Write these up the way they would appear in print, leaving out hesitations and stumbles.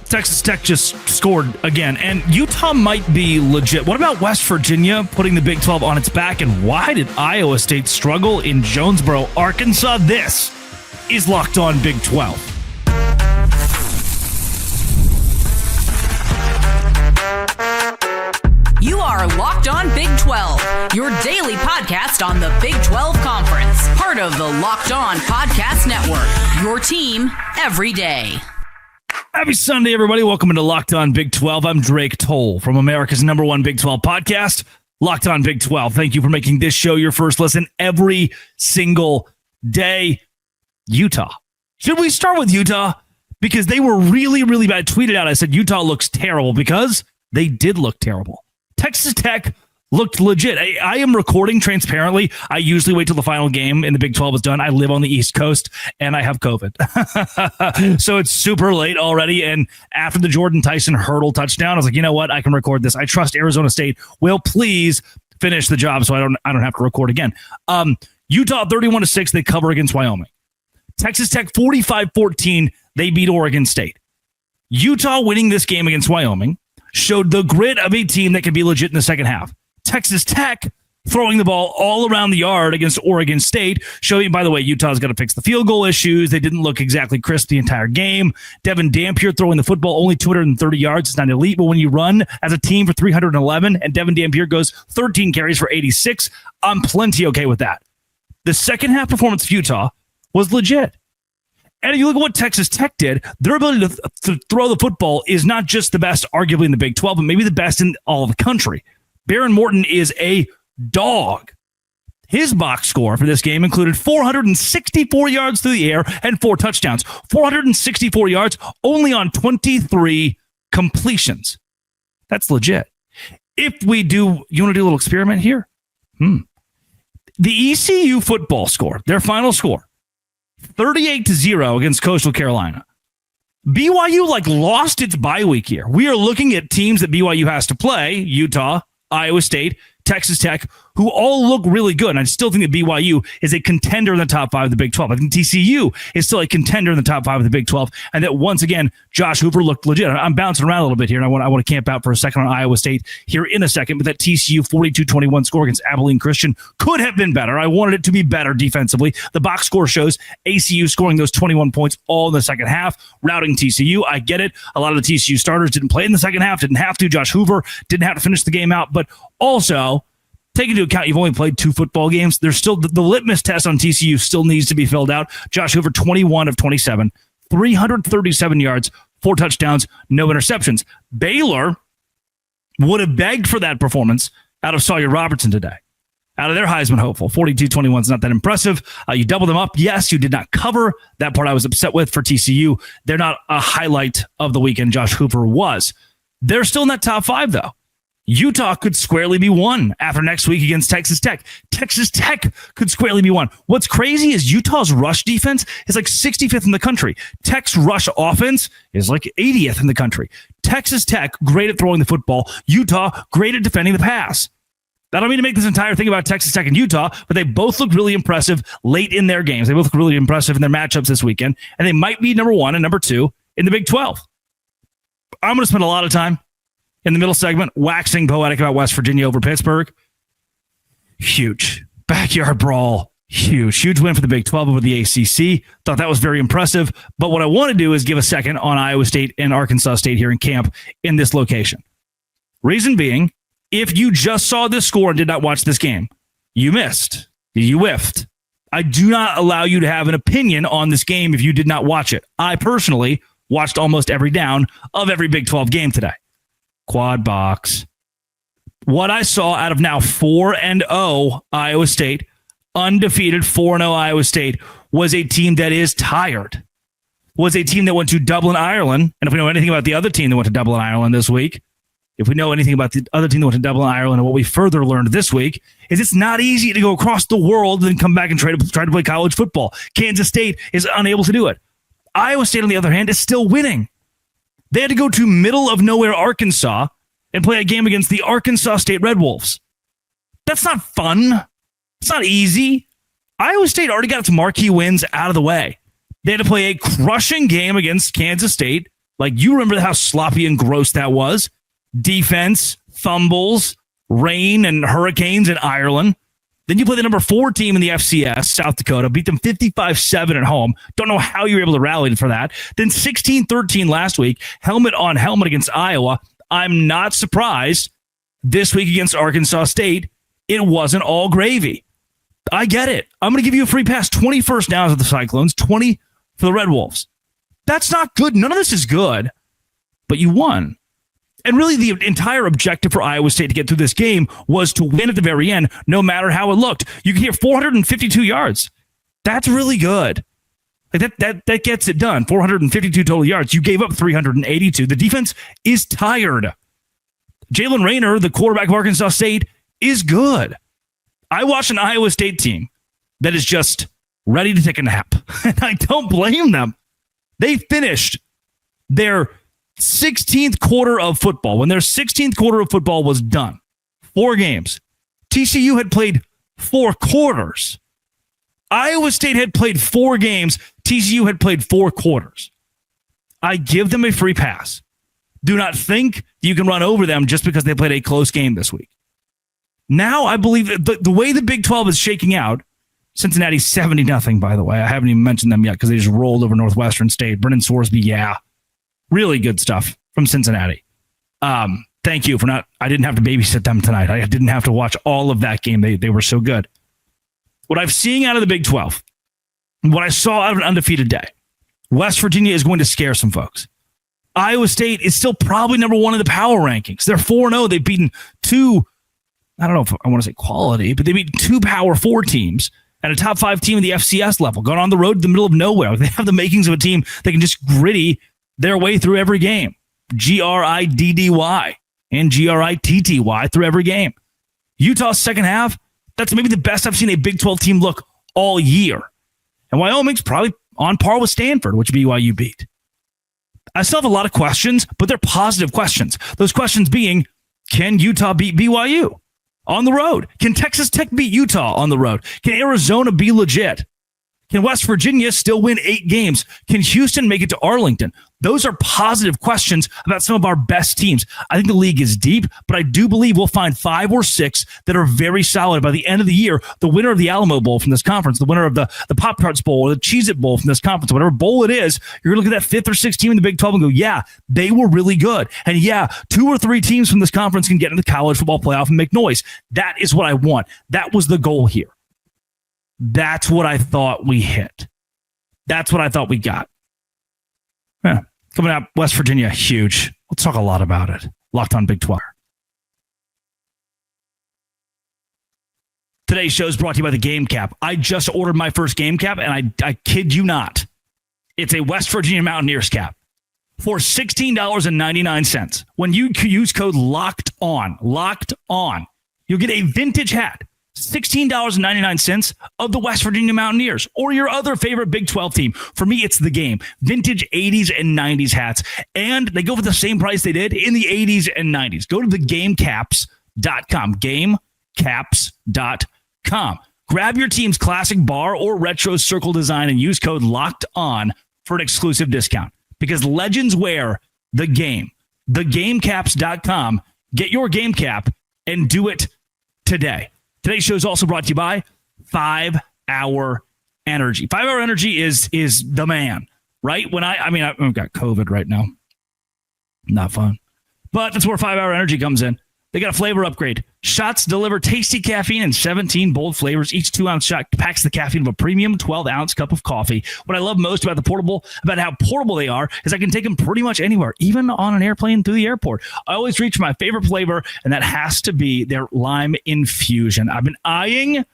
Texas Tech just scored again, and Utah might be legit. What about West Virginia putting the Big 12 on its back, and why did Iowa State struggle in Jonesboro, Arkansas? This is Locked On Big 12. You are Locked On Big 12, your daily podcast on the Big 12 Conference, part of the Locked On Podcast Network, your team every day. Happy Sunday, everybody. Welcome into Locked On Big 12. I'm Drake Toll from America's #1 Big 12 podcast, Locked On Big 12. Thank you for making this show your first listen every single day. Utah. Should we start with Utah? Because they were really, really bad. I tweeted out, I said, Utah looks terrible, because they did look terrible. Texas Tech looked legit. I am recording transparently. I usually wait till the final game in the Big 12 is done. I live on the East Coast, and I have COVID. So it's super late already. And after the Jordan Tyson hurdle touchdown, I was like, you know what? I can record this. I trust Arizona State will please finish the job so I don't have to record again. Utah 31-6, they cover against Wyoming. Texas Tech 45-14, they beat Oregon State. Utah winning this game against Wyoming showed the grit of a team that can be legit in the second half. Texas Tech throwing the ball all around the yard against Oregon State, showing, by the way, Utah's got to fix the field goal issues. They didn't look exactly crisp the entire game. Devin Dampier throwing the football only 230 yards. It's not elite, but when you run as a team for 311 and Devin Dampier goes 13 carries for 86, I'm plenty okay with that. The second half performance of Utah was legit. And if you look at what Texas Tech did, their ability to throw the football is not just the best, arguably in the Big 12, but maybe the best in all of the country. Behren Morton is a dog. His box score for this game included 464 yards through the air and 4 touchdowns. 464 yards only on 23 completions. That's legit. You want to do a little experiment here? The ECU football score, their final score, 38-0 against Coastal Carolina. BYU lost its bye week here. We are looking at teams that BYU has to play, Utah, Iowa State, Texas Tech, who all look really good. And I still think that BYU is a contender in the top 5 of the Big 12. I think TCU is still a contender in the top 5 of the Big 12. And that once again, Josh Hoover looked legit. I'm bouncing around a little bit here, and I want to camp out for a second on Iowa State here in a second. But that TCU 42-21 score against Abilene Christian could have been better. I wanted it to be better defensively. The box score shows ACU scoring those 21 points all in the second half, routing TCU. I get it. A lot of the TCU starters didn't play in the second half, didn't have to. Josh Hoover didn't have to finish the game out. But also, take into account you've only played 2 football games. There's still the litmus test on TCU still needs to be filled out. Josh Hoover, 21 of 27, 337 yards, 4 touchdowns, no interceptions. Baylor would have begged for that performance out of Sawyer Robertson today, out of their Heisman hopeful. 42-21 is not that impressive. You double them up. Yes, you did not cover. That part I was upset with for TCU. They're not a highlight of the weekend. Josh Hoover was. They're still in that top 5, though. Utah could squarely be 1 after next week against Texas Tech. Texas Tech could squarely be 1. What's crazy is Utah's rush defense is 65th in the country. Tech's rush offense is 80th in the country. Texas Tech, great at throwing the football. Utah, great at defending the pass. I don't mean to make this entire thing about Texas Tech and Utah, but they both look really impressive late in their games. They both look really impressive in their matchups this weekend, and they might be number 1 and number 2 in the Big 12. I'm going to spend a lot of time in the middle segment waxing poetic about West Virginia over Pittsburgh. Huge. Backyard brawl. Huge win for the Big 12 over the ACC. Thought that was very impressive. But what I want to do is give a second on Iowa State and Arkansas State here in camp in this location. Reason being, if you just saw this score and did not watch this game, you missed. You whiffed. I do not allow you to have an opinion on this game if you did not watch it. I personally watched almost every down of every Big 12 game today. Quad box. What I saw out of now 4-0 Iowa State, undefeated 4-0 Iowa State, was a team that is tired. Was a team that went to Dublin, Ireland. And if we know anything about the other team that went to Dublin, Ireland this week, if we know anything about the other team that went to Dublin, Ireland, and what we further learned this week, is it's not easy to go across the world and come back and try to play college football. Kansas State is unable to do it. Iowa State, on the other hand, is still winning. They had to go to middle of nowhere Arkansas and play a game against the Arkansas State Red Wolves. That's not fun. It's not easy. Iowa State already got its marquee wins out of the way. They had to play a crushing game against Kansas State Like, you remember how sloppy and gross that was? Defense, fumbles, rain, and hurricanes in Ireland. Then you play the number 4 team in the FCS, South Dakota, beat them 55-7 at home. Don't know how you were able to rally for that. Then 16-13 last week, helmet on helmet against Iowa. I'm not surprised this week against Arkansas State, it wasn't all gravy. I get it. I'm going to give you a free pass. 20 first downs of the Cyclones, 20 for the Red Wolves. That's not good. None of this is good, but you won. And really, the entire objective for Iowa State to get through this game was to win at the very end, no matter how it looked. You can hear 452 yards. That's really good. Like that gets it done. 452 total yards. You gave up 382. The defense is tired. Jalen Raynor, the quarterback of Arkansas State, is good. I watched an Iowa State team that is just ready to take a nap, and I don't blame them. They finished their 16th quarter of football. When their 16th quarter of football was done, 4 games. TCU had played 4 quarters. Iowa State had played 4 games. TCU had played 4 quarters. I give them a free pass. Do not think you can run over them just because they played a close game this week. Now I believe that the way the Big 12 is shaking out, Cincinnati 70-0, by the way. I haven't even mentioned them yet because they just rolled over Northwestern State. Brennan Sorsby, yeah. Really good stuff from Cincinnati. Thank you for not, I didn't have to babysit them tonight. I didn't have to watch all of that game. They were so good. What I'm seeing out of the Big 12, what I saw out of an undefeated day, West Virginia is going to scare some folks. Iowa State is still probably number 1 in the power rankings. They're 4-0. They've beaten 2, I don't know if I want to say quality, but they beat 2 Power 4 teams and a top 5 team at the FCS level, gone on the road to the middle of nowhere. They have the makings of a team that can just gritty their way through every game. GRIDDY and GRITTY through every game. Utah's second half, that's maybe the best I've seen a Big 12 team look all year. And Wyoming's probably on par with Stanford, which BYU beat. I still have a lot of questions, but they're positive questions. Those questions being, can Utah beat BYU on the road? Can Texas Tech beat Utah on the road? Can Arizona be legit? Can West Virginia still win 8 games? Can Houston make it to Arlington? Those are positive questions about some of our best teams. I think the league is deep, but I do believe we'll find 5 or 6 that are very solid. By the end of the year, the winner of the Alamo Bowl from this conference, the winner of the Pop-Tarts Bowl or the Cheez-It Bowl from this conference, whatever bowl it is, you're going to look at that 5th or 6th team in the Big 12 and go, yeah, they were really good. And yeah, 2 or 3 teams from this conference can get in the college football playoff and make noise. That is what I want. That was the goal here. That's what I thought we hit. That's what I thought we got. Yeah. Coming up, West Virginia, huge. We'll talk a lot about it. Locked on Big 12. Today's show is brought to you by the Game Cap. I just ordered my first Game Cap, and I kid you not, it's a West Virginia Mountaineers cap for $16.99. When you use code LOCKED on, you'll get a vintage hat. $16.99 of the West Virginia Mountaineers or your other favorite Big 12 team. For me, it's the Game. Vintage 80s and 90s hats. And they go for the same price they did in the 80s and 90s. Go to thegamecaps.com. Gamecaps.com. Grab your team's classic bar or retro circle design and use code LOCKED ON for an exclusive discount. Because legends wear the Game. Thegamecaps.com. Get your Game Cap and do it today. Today's show is also brought to you by 5 Hour Energy. 5 Hour Energy is the man, right? I've got COVID right now. Not fun. But that's where 5 Hour Energy comes in. They got a flavor upgrade. Shots deliver tasty caffeine in 17 bold flavors. Each 2-ounce shot packs the caffeine of a premium 12-ounce cup of coffee. What I love most about how portable they are, is I can take them pretty much anywhere, even on an airplane through the airport. I always reach for my favorite flavor, and that has to be their lime infusion. I've been eyeing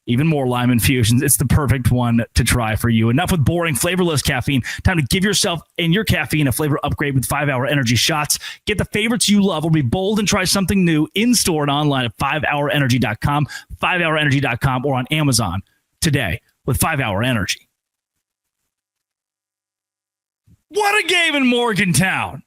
even more lime infusions. It's the perfect one to try for you. Enough with boring, flavorless caffeine. Time to give yourself and your caffeine a flavor upgrade with 5 Hour Energy shots. Get the favorites you love or be bold and try something new in-store and online at 5hourenergy.com, 5hourenergy.com, or on Amazon today with 5 Hour Energy. What a game in Morgantown.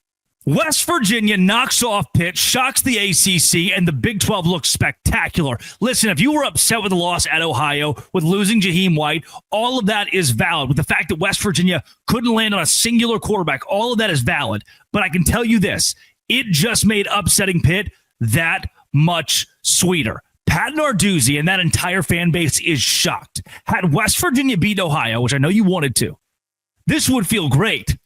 West Virginia knocks off Pitt, shocks the ACC, and the Big 12 looks spectacular. Listen, if you were upset with the loss at Ohio, with losing Jaheim White, all of that is valid. With the fact that West Virginia couldn't land on a singular quarterback, all of that is valid. But I can tell you this, it just made upsetting Pitt that much sweeter. Pat Narduzzi and that entire fan base is shocked. Had West Virginia beat Ohio, which I know you wanted to, this would feel great.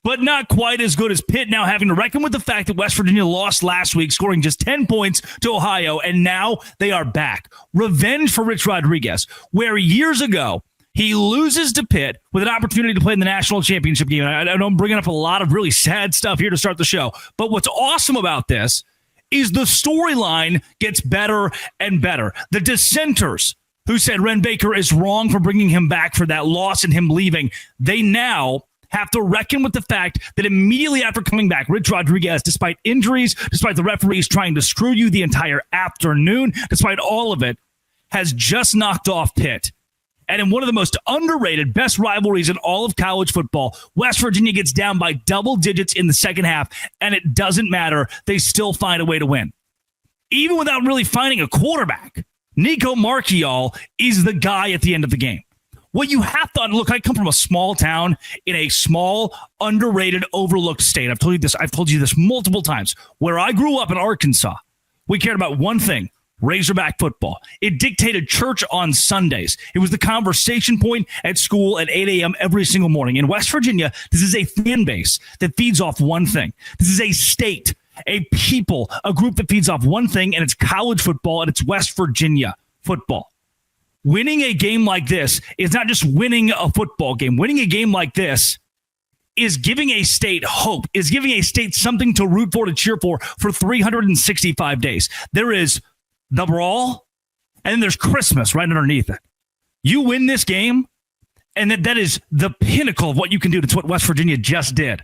But not quite as good as Pitt now having to reckon with the fact that West Virginia lost last week, scoring just 10 points to Ohio, and now they are back. Revenge for Rich Rodriguez, where years ago he loses to Pitt with an opportunity to play in the national championship game. I know I'm bringing up a lot of really sad stuff here to start the show, but what's awesome about this is the storyline gets better and better. The dissenters who said Ren Baker is wrong for bringing him back for that loss and him leaving, they now have to reckon with the fact that immediately after coming back, Rich Rodriguez, despite injuries, despite the referees trying to screw you the entire afternoon, despite all of it, has just knocked off Pitt. And in one of the most underrated, best rivalries in all of college football, West Virginia gets down by double digits in the second half, and it doesn't matter. They still find a way to win. Even without really finding a quarterback, Nico Marchiol is the guy at the end of the game. What you have to look, I come from a small town in a small, underrated, overlooked state. I've told you this multiple times. Where I grew up in Arkansas, we cared about one thing: Razorback football. It dictated church on Sundays. It was the conversation point at school at 8 a.m. every single morning. In West Virginia, this is a fan base that feeds off one thing. This is a state, a people, a group that feeds off one thing, and it's college football, and it's West Virginia football. Winning a game like this is not just winning a football game. Winning a game like this is giving a state hope, is giving a state something to root for, to cheer for 365 days. There is the brawl, and then there's Christmas right underneath it. You win this game, and that is the pinnacle of what you can do. That's what West Virginia just did.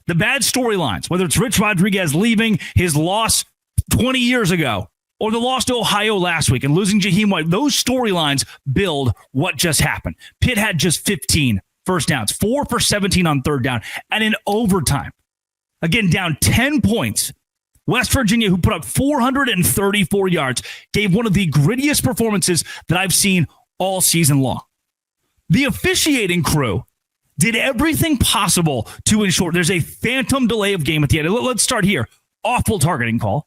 The bad storylines, whether it's Rich Rodriguez leaving, his loss 20 years ago, or the loss to Ohio last week and losing Jaheim White, those storylines build what just happened. Pitt had just 15 first downs, 4 for 17 on third down, and in overtime, again, down 10 points. West Virginia, who put up 434 yards, gave one of the grittiest performances that I've seen all season long. The officiating crew did everything possible to ensure there's a phantom delay of game at the end. Let's start here. Awful targeting call.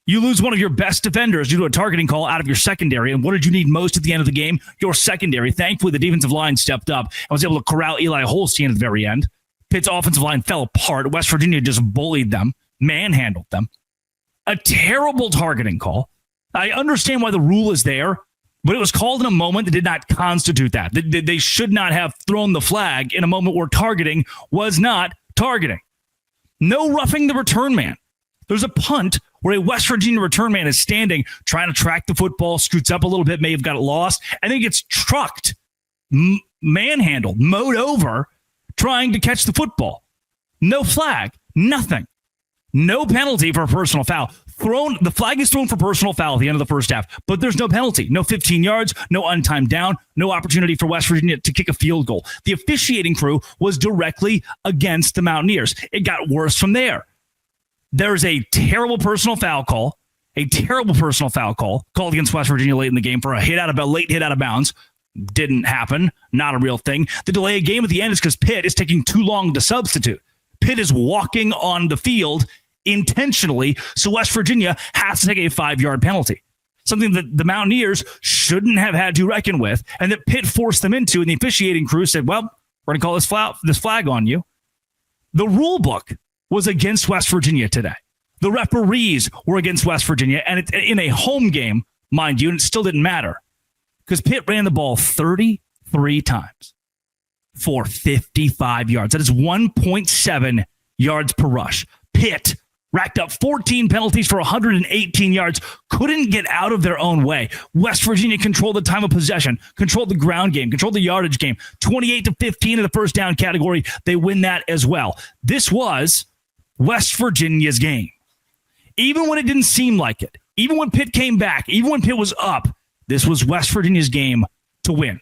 You lose one of your best defenders due to a targeting call out of your secondary. And what did you need most at the end of the game? Your secondary. Thankfully, the defensive line stepped up and was able to corral Eli Holstein at the very end. Pitt's offensive line fell apart. West Virginia just bullied them, manhandled them. A terrible targeting call. I understand why the rule is there, but it was called in a moment that did not constitute that. They should not have thrown the flag in a moment where targeting was not targeting. No roughing the return man. There's a punt where a West Virginia return man is standing, trying to track the football, scoots up a little bit, may have got it lost, and then gets trucked, manhandled, mowed over, trying to catch the football. No flag, nothing. No penalty for a personal foul. The flag is thrown for personal foul at the end of the first half, but there's no penalty. No 15 yards, no untimed down, no opportunity for West Virginia to kick a field goal. The officiating crew was directly against the Mountaineers. It got worse from there. There's a terrible personal foul call called against West Virginia late in the game for a late hit out of bounds. Didn't happen. Not a real thing. The delay of game at the end is because Pitt is taking too long to substitute. Pitt is walking on the field intentionally, so West Virginia has to take a 5-yard penalty. Something that the Mountaineers shouldn't have had to reckon with, and that Pitt forced them into, and the officiating crew said, well, we're going to call this flag on you. The rule book was against West Virginia today. The referees were against West Virginia, and it's in a home game, mind you, and it still didn't matter because Pitt ran the ball 33 times for 55 yards. That is 1.7 yards per rush. Pitt racked up 14 penalties for 118 yards, couldn't get out of their own way. West Virginia controlled the time of possession, controlled the ground game, controlled the yardage game. 28-15 in the first down category. They win that as well. This was West Virginia's game. Even when it didn't seem like it, even when Pitt came back, even when Pitt was up, this was West Virginia's game to win.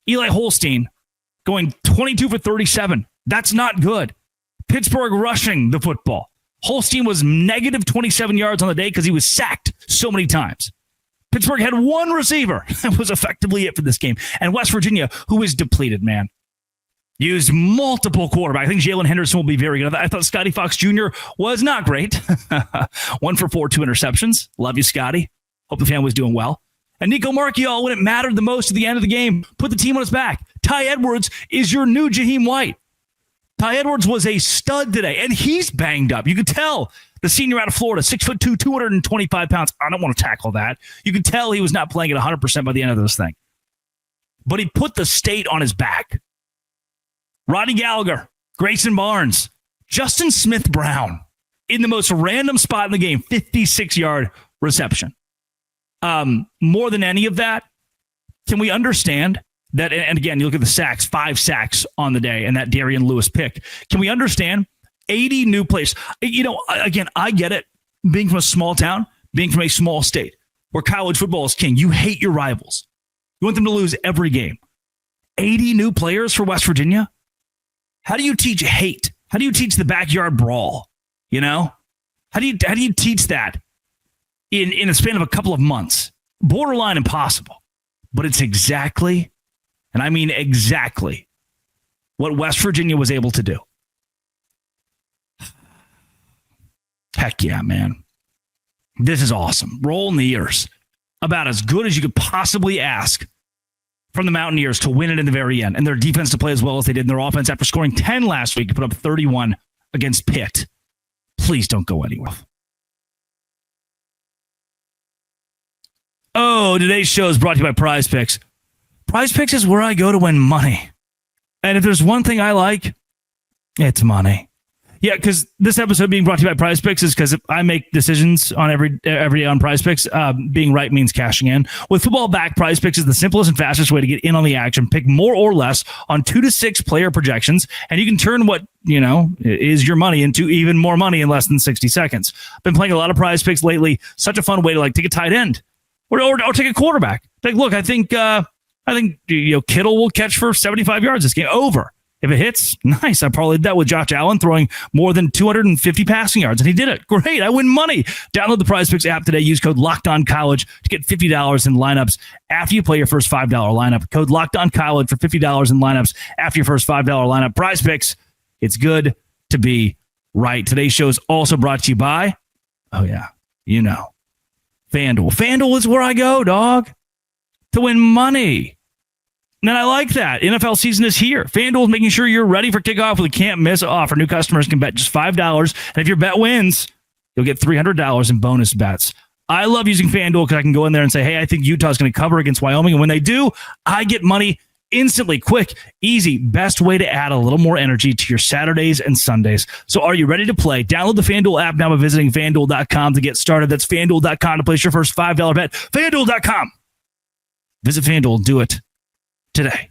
Eli Holstein going 22 for 37. That's not good. Pittsburgh rushing the football. Holstein was negative 27 yards on the day because he was sacked so many times. Pittsburgh had one receiver. That was effectively it for this game. And West Virginia, who is depleted, man, used multiple quarterbacks. I think Jalen Henderson will be very good. I thought Scotty Fox Jr. was not great. 1 for 4, 2 interceptions. Love you, Scotty. Hope the family was doing well. And Nico Marchiol, when it mattered the most at the end of the game, put the team on his back. Ty Edwards is your new Jaheim White. Ty Edwards was a stud today, and he's banged up. You could tell the senior out of Florida, 6'2", 225 pounds. I don't want to tackle that. You could tell he was not playing at 100% by the end of this thing. But he put the state on his back. Rodney Gallagher, Grayson Barnes, Justin Smith-Brown in the most random spot in the game, 56-yard reception. More than any of that, can we understand that? And again, you look at the sacks, 5 sacks on the day, and that Darian Lewis pick. Can we understand 80 new players? You know, again, I get it. Being from a small town, being from a small state where college football is king, you hate your rivals. You want them to lose every game. 80 new players for West Virginia? How do you teach hate? How do you teach the backyard brawl? You know, how do you teach that in a span of a couple of months? Borderline impossible. But it's exactly, and I mean exactly, what West Virginia was able to do. Heck yeah, man. This is awesome. Roll in the ears. About as good as you could possibly ask from the Mountaineers to win it in the very end, and their defense to play as well as they did in their offense after scoring 10 last week to put up 31 against Pitt. Please don't go anywhere. Oh, today's show is brought to you by Prize Picks. Prize Picks is where I go to win money. And if there's one thing I like, it's money. Yeah, because this episode being brought to you by Prize Picks is because I make decisions on every day on Prize Picks. Being right means cashing in. With football back, Prize Picks is the simplest and fastest way to get in on the action. Pick more or less on 2 to 6 player projections, and you can turn what is your money into even more money in less than 60 seconds. I've been playing a lot of Prize Picks lately. Such a fun way to take a tight end or take a quarterback. Look, I think Kittle will catch for 75 yards this game. Over. If it hits, nice. I probably did that with Josh Allen throwing more than 250 passing yards, and he did it. Great. I win money. Download the Prize Picks app today. Use code LOCKEDONCollege to get $50 in lineups after you play your first $5 lineup. Code LOCKEDONCollege for $50 in lineups after your first $5 lineup. Prize Picks. It's good to be right. Today's show is also brought to you by, FanDuel. FanDuel is where I go, dog, to win money. And I like that. NFL season is here. FanDuel is making sure you're ready for kickoff with a can't-miss offer. New customers can bet just $5, and if your bet wins, you'll get $300 in bonus bets. I love using FanDuel because I can go in there and say, hey, I think Utah's going to cover against Wyoming, and when they do, I get money instantly, quick, easy, best way to add a little more energy to your Saturdays and Sundays. So are you ready to play? Download the FanDuel app now by visiting FanDuel.com to get started. That's FanDuel.com to place your first $5 bet. FanDuel.com. Visit FanDuel and do it today.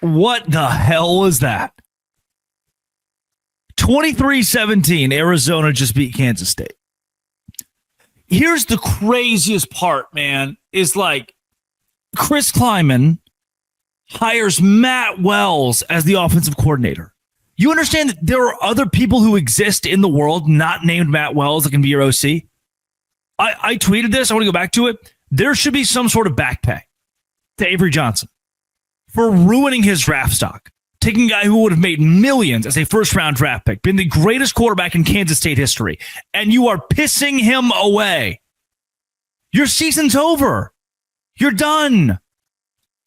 What the hell was that? 23-17, Arizona just beat Kansas State. Here's the craziest part, man, is Chris Kleiman hires Matt Wells as the offensive coordinator. You understand that there are other people who exist in the world not named Matt Wells that can be your OC? I tweeted this. I want to go back to it. There should be some sort of back pay to Avery Johnson for ruining his draft stock, taking a guy who would have made millions as a first-round draft pick, been the greatest quarterback in Kansas State history, and you are pissing him away. Your season's over. You're done.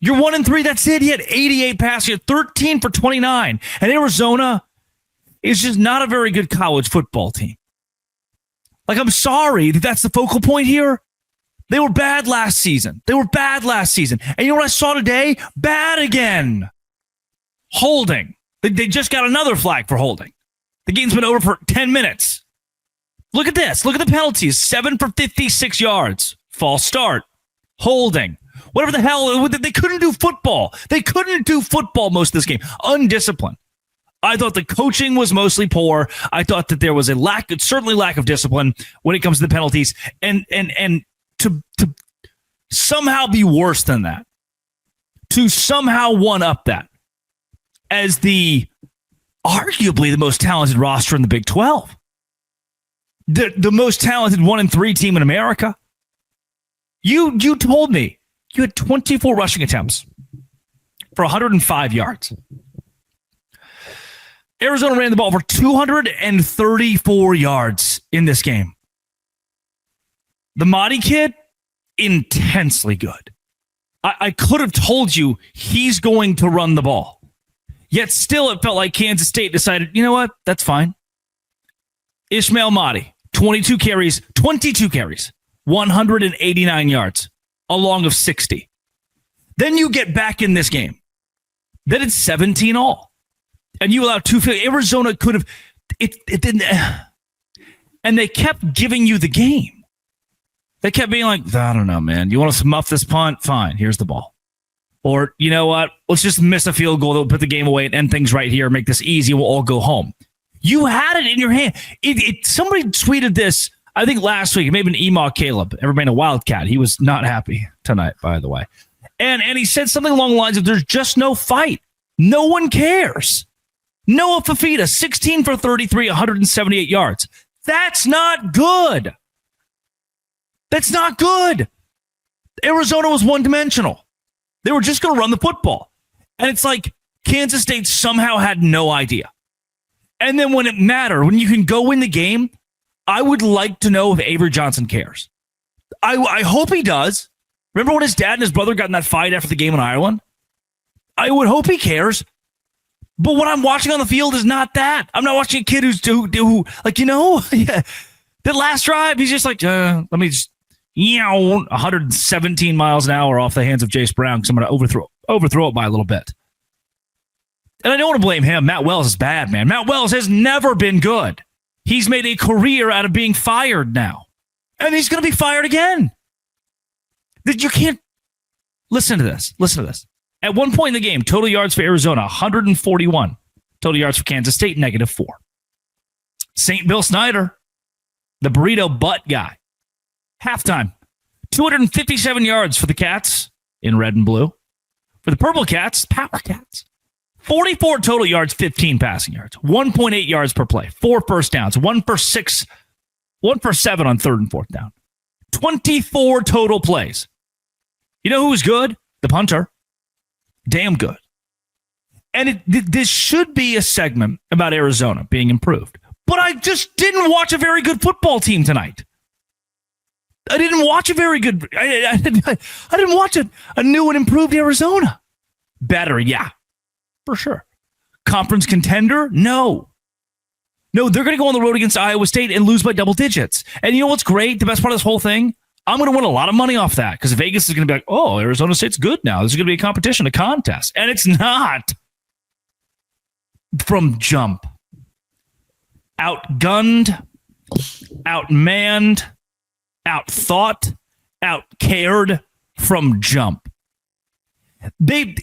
You're 1-3. That's it. He had 88 passes. He had 13 for 29. And Arizona is just not a very good college football team. I'm sorry that that's the focal point here. They were bad last season. And you know what I saw today? Bad again. Holding. They just got another flag for holding. The game's been over for 10 minutes. Look at this. Look at the penalties. 7 for 56 yards. False start. Holding. Whatever the hell. They couldn't do football. They couldn't do football most of this game. Undisciplined. I thought the coaching was mostly poor. I thought that there was certainly lack of discipline when it comes to the penalties. And to somehow be worse than that, to somehow one-up that, as arguably the most talented roster in the Big 12. The most talented 1-3 team in America. You told me you had 24 rushing attempts for 105 yards. Arizona ran the ball for 234 yards in this game. The Mahdi kid, intensely good. I could have told you he's going to run the ball. Yet still it felt like Kansas State decided, you know what? That's fine. Ishmael Mahdi, 22 carries, 189 yards, a long of 60. Then you get back in this game. Then it's 17 all. And you allow 250. Arizona could have. It didn't. And they kept giving you the game. They kept being like, I don't know, man. You want us to muff this punt? Fine. Here's the ball. Or, you know what? Let's just miss a field goal that will put the game away and end things right here. Make this easy. We'll all go home. You had it in your hand. Somebody tweeted this, I think last week. It may have been Emaw Caleb, ever been a Wildcat. He was not happy tonight, by the way. And he said something along the lines of, there's just no fight. No one cares. Noah Fafita, 16 for 33, 178 yards. That's not good. That's not good. Arizona was one-dimensional. They were just going to run the football. And it's like Kansas State somehow had no idea. And then when it mattered, when you can go win the game, I would like to know if Avery Johnson cares. I hope he does. Remember when his dad and his brother got in that fight after the game in Ireland? I would hope he cares. But what I'm watching on the field is not that. I'm not watching a kid who like, that last drive, he's just like, let me just, 117 miles an hour off the hands of Jace Brown because I'm going to overthrow it by a little bit. And I don't want to blame him. Matt Wells is bad, man. Matt Wells has never been good. He's made a career out of being fired now. And he's going to be fired again. You can't. Listen to this. At one point in the game, total yards for Arizona, 141. Total yards for Kansas State, -4. St. Bill Snyder, the burrito butt guy. Halftime, 257 yards for the Cats in red and blue. For the Purple Cats, Power Cats, 44 total yards, 15 passing yards, 1.8 yards per play, 4 first downs, 1 for 7 on 3rd and 4th down. 24 total plays. You know who's good? The punter. Damn good. And this should be a segment about Arizona being improved. But I just didn't watch a very good football team tonight. I didn't watch a very good. I didn't watch a new and improved Arizona. Better, yeah, for sure. Conference contender? No, they're going to go on the road against Iowa State and lose by double digits. And you know what's great? The best part of this whole thing? I'm going to win a lot of money off that because Vegas is going to be like, oh, Arizona State's good now. This is going to be a competition, a contest. And it's not. From jump. Outgunned, outmanned, outthought, outcared from jump. You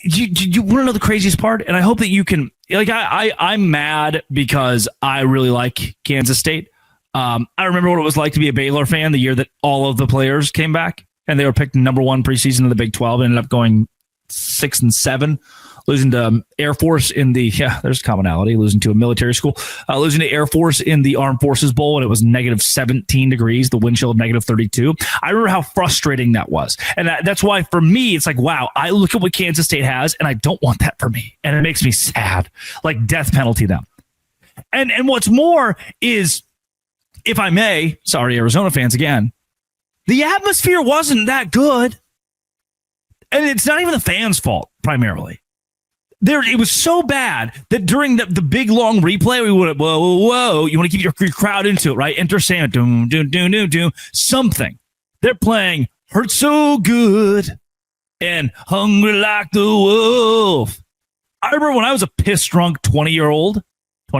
want to know the craziest part? And I hope that you can, like, I'm mad because I really like Kansas State. I remember what it was like to be a Baylor fan the year that all of the players came back and they were picked number 1 preseason in the Big 12 and ended up going 6 and 7, losing to Air Force in the, there's commonality, losing to a military school, losing to Air Force in the Armed Forces Bowl, and it was -17 degrees, the wind chill of -32. I remember how frustrating that was. And that's why for me, it's like, wow, I look at what Kansas State has and I don't want that for me. And it makes me sad, like death penalty them. And what's more is, if I may, sorry, Arizona fans again, the atmosphere wasn't that good. And it's not even the fans' fault, primarily. It was so bad that during the big, long replay, we would have, whoa, you want to keep your crowd into it, right? Enter Santa, doom, doom, doom, doom, doom, something. They're playing Hurt So Good and Hungry Like the Wolf. I remember when I was a piss-drunk 21-year-old, I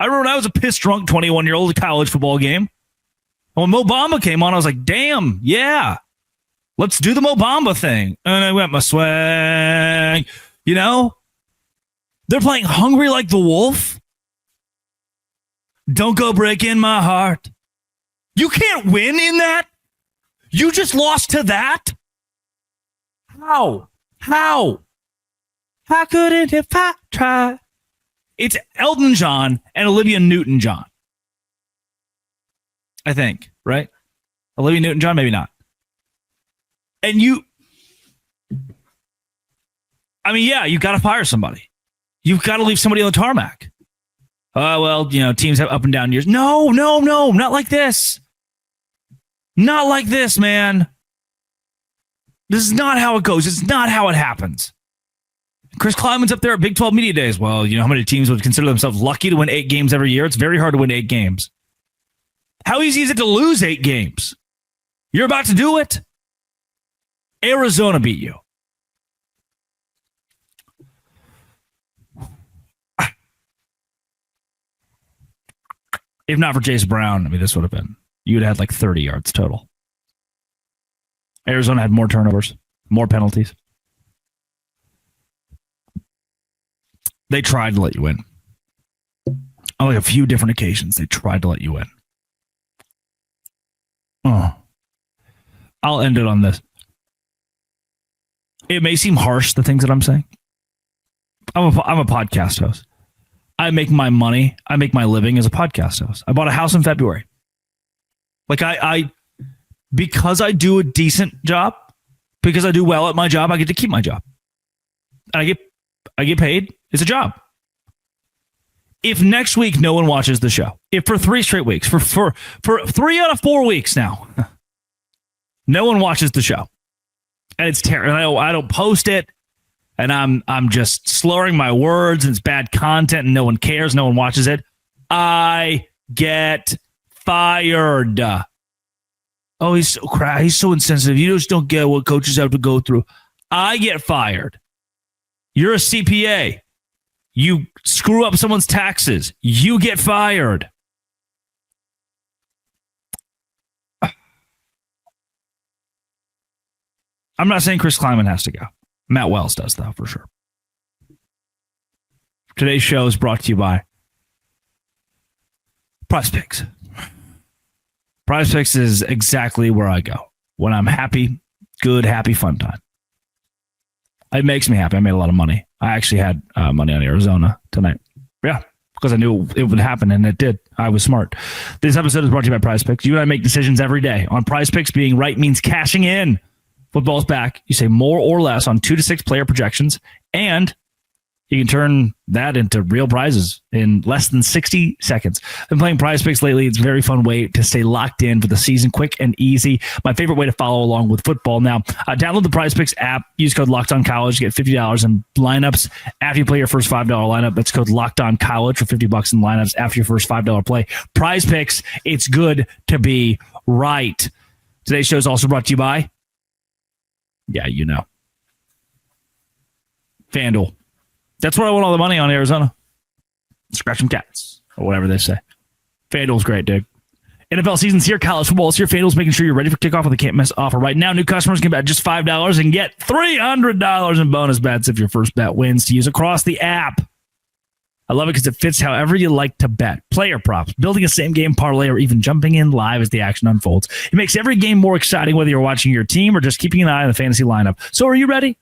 remember when I was a piss-drunk 21-year-old at a college football game. When Mo Bamba came on, I was like, damn, yeah, let's do the Mo Bamba thing. And I went my swag. They're playing Hungry Like the Wolf. Don't go breaking my heart. You can't win in that. You just lost to that. How? I couldn't if I tried. It's Elton John and Olivia Newton-John. I think, right? Olivia Newton-John, maybe not. And you got to fire somebody. You've got to leave somebody on the tarmac. Teams have up and down years. No, not like this. Not like this, man. This is not how it goes. It's not how it happens. Chris Kleiman's up there at Big 12 Media Days. Well, you know how many teams would consider themselves lucky to win 8 games every year? It's very hard to win 8 games. How easy is it to lose 8 games? You're about to do it. Arizona beat you. If not for Jace Brown, this would have been, you'd have had like 30 yards total. Arizona had more turnovers, more penalties. They tried to let you win. On like a few different occasions, they tried to let you win. Oh. I'll end it on this. It may seem harsh, the things that I'm saying. I'm a podcast host. I make my money. I make my living as a podcast host. I bought a house in February. Like I because I do a decent job, because I do well at my job, I get to keep my job. And I get paid. It's a job. If next week no one watches the show, if for 3 straight weeks, for 3 out of 4 weeks now, no one watches the show, and it's terrible. I don't post it. And I'm just slurring my words, and it's bad content, and no one cares, no one watches it. I get fired. Oh, he's so crass. He's so insensitive. You just don't get what coaches have to go through. I get fired. You're a CPA. You screw up someone's taxes. You get fired. I'm not saying Chris Kleiman has to go. Matt Wells does, though, for sure. Today's show is brought to you by Prize Picks. Prize Picks is exactly where I go when I'm happy, good, happy, fun time. It makes me happy. I made a lot of money. I actually had money on Arizona tonight. Yeah, because I knew it would happen, and it did. I was smart. This episode is brought to you by Prize Picks. You and I make decisions every day. On Prize Picks, being right means cashing in. Football's back. You say more or less on 2 to 6 player projections, and you can turn that into real prizes in less than 60 seconds. I've been playing Prize Picks lately. It's a very fun way to stay locked in for the season, quick and easy. My favorite way to follow along with football. Now, download the Prize Picks app. Use code LOCKEDONCollege. Get $50 in lineups after you play your first $5 lineup. That's code LOCKEDONCollege for $50 in lineups after your first $5 play. Prize Picks, it's good to be right. Today's show is also brought to you by, yeah, you know, FanDuel. That's where I won all the money on Arizona. Scratch them cats, or whatever they say. FanDuel's great, dude. NFL season's here. College football is here. FanDuel's making sure you're ready for kickoff with a can't-miss offer. Right now, new customers can bet just $5 and get $300 in bonus bets if your first bet wins to use across the app. I love it because it fits however you like to bet. Player props, building a same-game parlay, or even jumping in live as the action unfolds. It makes every game more exciting, whether you're watching your team or just keeping an eye on the fantasy lineup. So are you ready?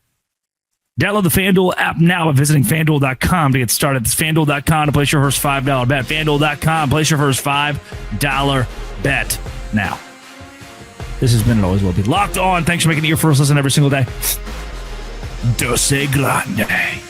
Download the FanDuel app now by visiting FanDuel.com to get started. It's FanDuel.com to place your first $5 bet. FanDuel.com, place your first $5 bet now. This has been and always will be Locked On. Thanks for making it your first listen every single day. Dose Grande.